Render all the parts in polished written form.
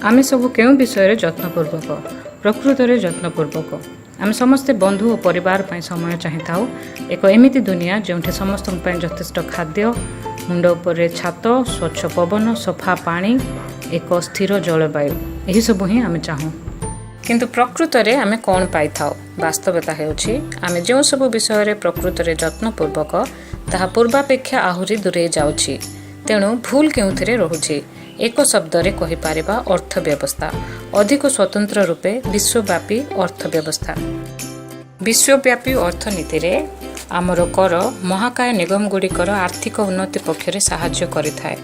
आमे सबु केउं विषय जत्नपूर्वक प्रकृत जत्नपूर्वक आमे समस्ते बंधु और परिवार पई समय चाहिताऊ। एक एमिति दुनिया जोंठे समस्त यथेष्ट खाद्य, मुंड उपरे छात, स्वच्छ पवन, सफा पानी, एक स्थिर जलवायु यही सब ही आमे चाहूँ। किंतु प्रकृत रे आमे कौन पाई थाओ? वास्तवता हेउछि आमे जो सब विषय प्रकृत जत्नपूर्वक ताहा पूर्वापेक्षा आहुरी दूरे जाउछि। तेणु भूल केउथिरे रहुछि? एक शब्द रे कहि पारिबा अर्थव्यवस्था, अधिक स्वतंत्र रूपे विश्वव्यापी अर्थव्यवस्था। विश्वव्यापी अर्थनीति रे आमर कर महाकाय निगम गुड़िकर आर्थिक उन्नति पक्षरे साहाय्य करिथाए,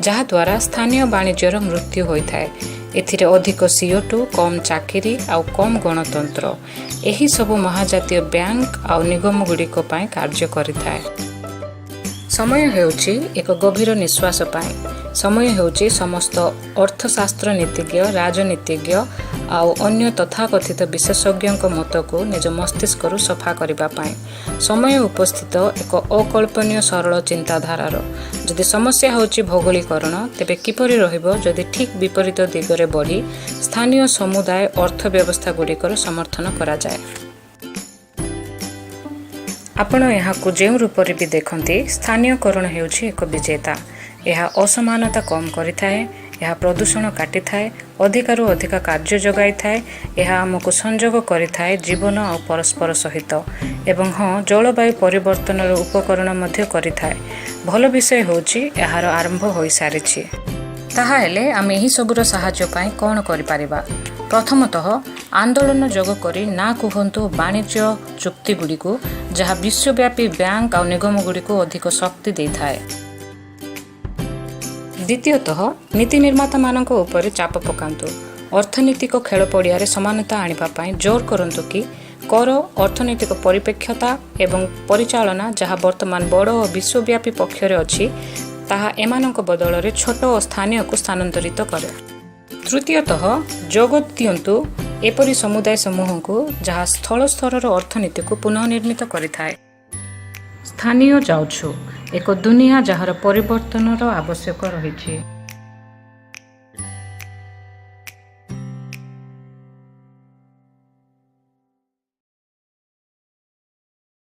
जहा द्वारा स्थानीय वाणिज्यर मृत्यु होइथाए। एथिरे अधिक CO2, कम चाकरी आउ कम गणतंत्र एही सबु महाजातीय बैंक आउ निगम गुड़िक पई कार्य करिथाए। समय हेउछि एक गभीर निश्वास पाए। समय हेउछि समस्त अर्थशास्त्र नीतिज्ञ, राजनीतिज्ञ आउ अन्य तथाकथित विशेषज्ञ मत को निज मस्तिष्क सफा करबा पाए। समय उपस्थित एक अकल्पनीय सरल चिंताधारार। जदि समस्या होछि भौगोलिकरण, तेबे किपरि रहिबो जदि ठीक विपरीत दिगरे बढ़ी स्थानीय समुदाय अर्थव्यवस्था गुड़िकर समर्थन करा जाए। आपण यहाँ जो रूप भी देखते स्थानीयकरण हेउछि एक विजेता। यह असमानता कम करिथाए, यह प्रदूषण काटिथाए, अधिकारु अधिक कार्य जगाई थाए, यह आमको संजोग करिथाए जीवन और परस्पर सहित। एवं हाँ, जलवायु परिवर्तन उपकरण मध्य करिथाए। भल विषय होछि यार आरंभ हो सारी। ताहा हेले आमे एही सबुर साहाय्य पाई कौन करिपारिबा? प्रथमतः आंदोलन जोग करी ना कहतु वाणिज्य चुक्ति गुड़ी को, जहाँ विश्वव्यापी बैंक और निगम गुड़ी को अधिक शक्ति दे थाए। द्वितीयतः नीति निर्माता मानक ऊपर चाप पकांतु। अर्थनीतिक खेल पड़िया समानता आनिबा पाई जोर करंतु कि कर, अर्थनैतिक परिप्रेक्ष्यता एवं परिचालना जहाँ वर्तमान बड़ और विश्वव्यापी पक्षरे अछि, ताहा एमानक बदल रे छोट और स्थानीय को स्थानांतरित करे। तृतीयतः जगत दियंतु एपरि समुदाय समूह को जहाँ स्थल स्तर अर्थनीति को पुनः निर्मित करिथाए। स्थानीय जाउछु एक दुनिया जहार परिवर्तन आवश्यक रही।